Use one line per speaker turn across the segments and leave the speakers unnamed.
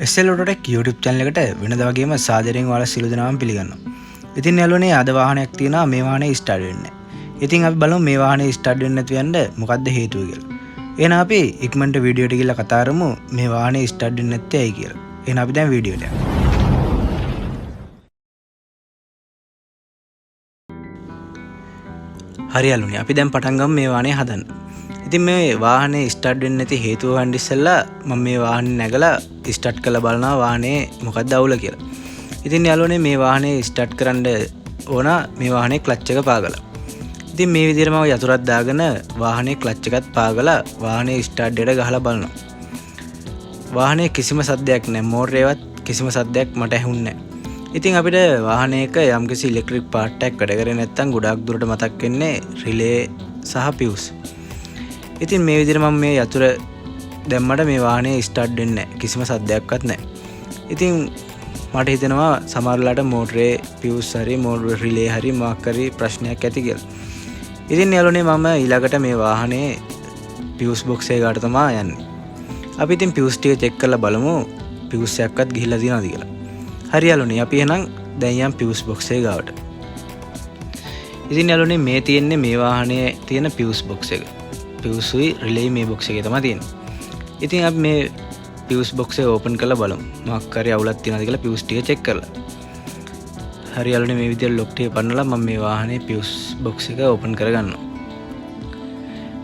SL Autotech YouTube channel එකට වෙනද වගේම සාදරයෙන් ඔයාලා සියලු දෙනාම පිළිගන්නවා. ඉතින් යාළුවනේ අද වාහනයක් තියෙනවා මේ වාහනේ ස්ටාර්ට් වෙන්නේ නැහැ. ඉතින් අපි බලමු මේ වාහනේ ස්ටාර්ට් වෙන්නේ නැතු යන්න මොකද්ද හේතුව කියලා. එහෙනම් අපි ඉක්මනට වීඩියෝ එකට ගිහලා කතා කරමු මේ වාහනේ ස්ටාර්ට් වෙන්නේ නැත්තේ ඇයි කියලා. එහෙනම් අපි දැන් වීඩියෝට යමු. හරි යාළුවනේ අපි දැන් පටන් ගමු මේ වාහනේ හදන්න. ඉතින් මේ වාහනේ ස්ටාර්ට් වෙන්නේ නැති හේතුව හොයන්න ඉස්සෙල්ලා මම මේ වාහනේ නැගලා ස්ටාර්ට් කරලා බලනවා වාහනේ මොකක්ද අවුල කියලා. ඉතින් යාළුවනේ මේ වාහනේ ස්ටාර්ට් කරන්න ඕන මේ වාහනේ ක්ලච් එක පාගලා. ඉතින් මේ විදිහට මම යතුරක් දාගෙන වාහනේ ක්ලච් එකත් පාගලා වාහනේ ස්ටාර්ට් එකට ගහලා බලනවා. වාහනේ කිසිම සද්දයක් නැහැ. මෝටරේවත් කිසිම සද්දයක් මට ඇහුන්නේ නැහැ. ඉතින් අපිට වාහනයක යම්කිසි ඉලෙක්ට්‍රික් පාර්ට් එකක් වැඩ කරේ නැත්නම් ගොඩාක් දුරට මතක් වෙන්නේ රිලේ සහ පියුස්. ඉතින් මේ විදිහට මම මේ යතුර දැම්මට මේ වාහනේ ස්ටාර්ට් වෙන්නේ නැහැ. කිසිම සද්දයක්වත් නැහැ. ඉතින් මට හිතෙනවා සමහර වෙලාවට මෝටරේ පියුස් හරි මෝටර රිලේ හරි මොකක් හරි ප්‍රශ්නයක් ඇති කියලා. ඉතින් යාළුවනේ මම ඊළඟට මේ වාහනේ පියුස් බොක්ස් එකකට තමයි යන්නේ. අපි ඉතින් පියුස් ටික චෙක් කරලා බලමු පියුස් එකක්වත් ගිහිල්ලා තියෙනවද කියලා. හරි යාළුවනේ අපි එහෙනම් දැන් යම් පියුස් බොක්ස් එක ගාවට. ඉතින් යාළුවනේ මේ තියෙන්නේ මේ වාහනේ තියෙන පියුස් බොක්ස් එක. පියුස්ුයි රිලේ මේ බොක්ස් එකේ තමයි තියෙන්නේ. ඉතින් අපි මේ පියුස් බොක්ස් එක ඕපන් කරලා බලමු. මොකක් හරි අවුලක් තියෙනවද කියලා පියුස් ටික චෙක් කරලා. හරි යාළුවනේ මේ විදිහට ලොක් ටික පන්නලා මම මේ වාහනේ පියුස් බොක්ස් එක ඕපන් කරගන්නවා.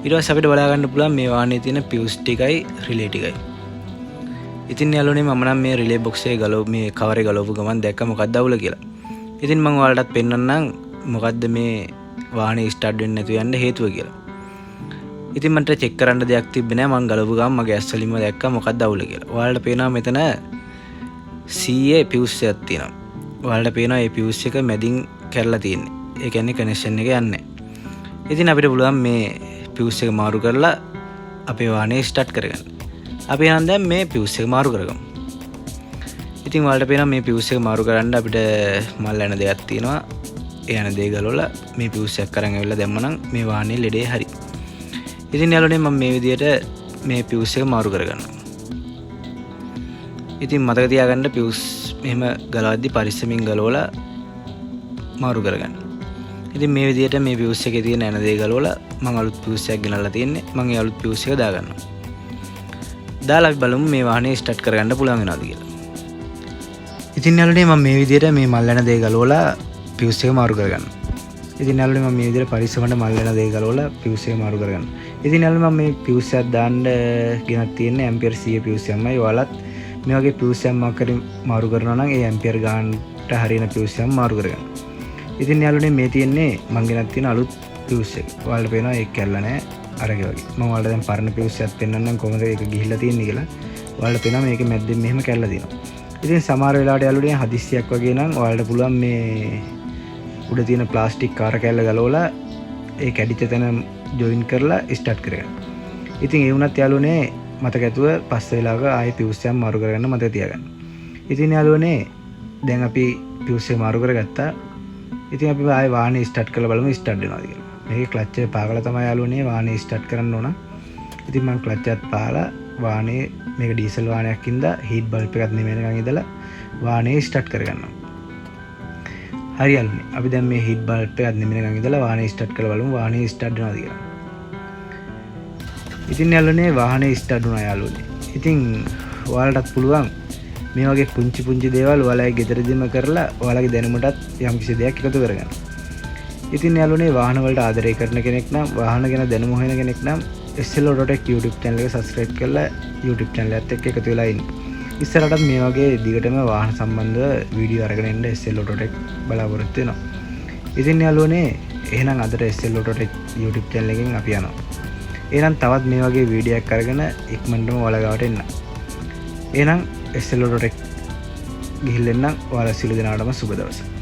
ඊට පස්සේ අපිට බලා ගන්න පුළුවන් මේ වාහනේ තියෙන පියුස් ටිකයි රිලේ ටිකයි. ඉතින් යාළුවනේ මම නම් මේ රිලේ බොක්ස් එකේ මේ කවර් එක ගලවපු ගමන් දැක්ක මොකක්ද අවුල කියලා. ඉතින් මම ඔයාලටත් පෙන්නන්නම් මොකද්ද මේ වාහනේ ස්ටාර්ට් වෙන්නේ නැතු යන්න හේතුව කියලා. ඉතින් මට චෙක් කරන්න දෙයක් තිබ්බේ නැහැ. මම ගලවපු ගමන් මගේ ඇස් වලින්ම දැක්කා මොකක්ද අවුල කියලා. ඔයාලට පේනවා මෙතන CA පියුස් එකක් තියෙනවා. ඔයාලට පේනවා මේ පියුස් එක මැදින් කැරලා තියෙන්නේ. ඒ කියන්නේ කනෙක්ෂන් එක යන්නේ නැහැ. ඉතින් අපිට පුළුවන් මේ පියුස් එක මාරු කරලා අපේ වාහනේ ස්ටාර්ට් කරගන්න. අපි එහෙනම් දැන් මේ පියුස් එක මාරු කරගමු. ඉතින් ඔයාලට පේනවා මේ පියුස් එක මාරු කරන්න අපිට මල් යන දෙයක් තියෙනවා. ඒ යන දේ ගලවලා මේ පියුස් එක අරන් ඇවිල්ලා දැම්මනම් මේ වාහනේ ලෙඩේ හරි. ඉතින් යාළුවනේ මම මේ විදිහට මේ පියුස් එක මාරු කරගන්නවා. ඉතින් මතක තියාගන්න පියුස් මෙහෙම ගලවද්දි පරිස්සමින් ගලවලා මාරු කරගන්න. ඉතින් මේ විදිහට මේ පියුස් එකේ තියෙන ඇන දේ ගලවලා මම අලුත් පියුස් එකක් ගෙනල්ලා තියෙන්නේ. මම ඒ අලුත් පියුස් එක දාගන්නවා. දාලා අපි බලමු මේ වාහනේ ස්ටාර්ට් කරගන්න පුළුවන් වෙනවද කියලා. ඉතින් යාළුවනේ මම මේ විදිහට මේ මල් යන දේ ගලවලා පියුස් එක මාරු කරගන්නවා. ඉතින් යාළුවනේ මම මේ විදිහට පරිස්සමට මල් යන දේ ගලවලා පියුස් එක මාරු කරගන්නවා. ඉතින් යාළුවනේ මම මේ පියුස් එකක් දාන්න ගෙනත් තියෙන්නේ ඇම්පියර් 100 පියුස් එකක්මයි. ඔයාලත් මේ වගේ පියුස් එකක් මාරු කරගෙන මාරු කරනවා නම් ඒ ඇම්පියර් ගානට හරියන පියුස් එකක් මාරු කරගන්න. ඉතින් යාළුවනේ මේ තියෙන්නේ මම ගෙනත් තියෙන අලුත් පියුස් එක. ඔයාලට පේනවා ඒක කැල්ලා නැහැ අරගේ වගේ. මම ඔයාලට දැන් පරණ පියුස් එකක් පෙන්නන්නම් කොහොමද ඒක ගිහිල්ලා තියෙන්නේ කියලා. ඔයාලට පේනවා මේකේ මැද්දෙන් මෙහෙම කැල්ලා තියෙනවා. ඉතින් සමහර වෙලාවට යාළුවනේ හදිස්සියක් වගේ නම් ඔයාලට පුළුවන් මේ උඩ තියෙන ප්ලාස්ටික් කාර කැල්ල ගලවලා ඒ කැඩිච්ච තැන ජොයින් කරලා ස්ටාර්ට් කරගන්න. ඉතින් ඒ වුණත් යාළුවනේ මතක ඇතුව පස්ස වෙලාවක ආයේ පියුස් එක මාරු කරගන්න මතක තියාගන්න. ඉතින් යාළුවනේ දැන් අපි පියුස් එක මාරු කරගත්තා. ඉතින් අපි ආයේ වාහනේ ස්ටාර්ට් කරලා බලමු ස්ටාර්ට් වෙනවද කියලා. මේකේ ක්ලච් එක පාගලා තමයි යාළුවනේ වාහනේ ස්ටාර්ට් කරන්න ඕන. ඉතින් මම ක්ලච් එකත් පාලා වාහනේ මේක ඩීසල් වාහනයක් ඉඳලා හීට් බල්බ් එකක් නෙමෙයිනකන් ඉඳලා වාහනේ ස්ටාර්ට් කරගන්නවා. හරි යාළුවනේ අපි දැන් මේ හීට් බල්බ් එකක් නෙමෙයිනකන් ඉඳලා වාහනේ ස්ටාර්ට් කරලා බලමු වාහනේ ස්ටාර්ට් වෙනවද කියලා. ඉතින් යාළුවනේ වාහනේ ස්ටාර්ට් වුණා යාළුවනේ. ඉතින් ඔයාලටත් පුළුවන් මේ වගේ පුංචි දේවල් ඔයාලගේ ගෙදරදීම කරලා ඔයාලගේ දැනුමටත් යම්කිසි දෙයක් එකතු කරගන්න. ඉතින් යාළුවනේ වාහන වලට ආදරය කරන කෙනෙක් නම් වාහන ගැන දැනුම හොයන කෙනෙක් නම් SL Autotech YouTube channel එක subscribe කරලා YouTube channel එකත් එක්ක එකතු වෙලා ඉන්න. ඉස්සරහටත් මේ වගේ දිගටම වාහන සම්බන්ධව වීඩියෝ අරගෙන එන්න SL Autotech බලාපොරොත්තු වෙනවා. ඉතින් යාළුවනේ එහෙනම් අදට SL Autotech YouTube channel එකෙන් අපි යනවා. එහෙනම් තවත් මේ වගේ වීඩියෝ එකක් අරගෙන ඉක්මනටම ඔයාලා ගාවට එන්න. එහෙනම් SL Autotech ගිහිල්ලා එන්න. ඔයාලා සියලු දෙනාටම සුබ දවසක්.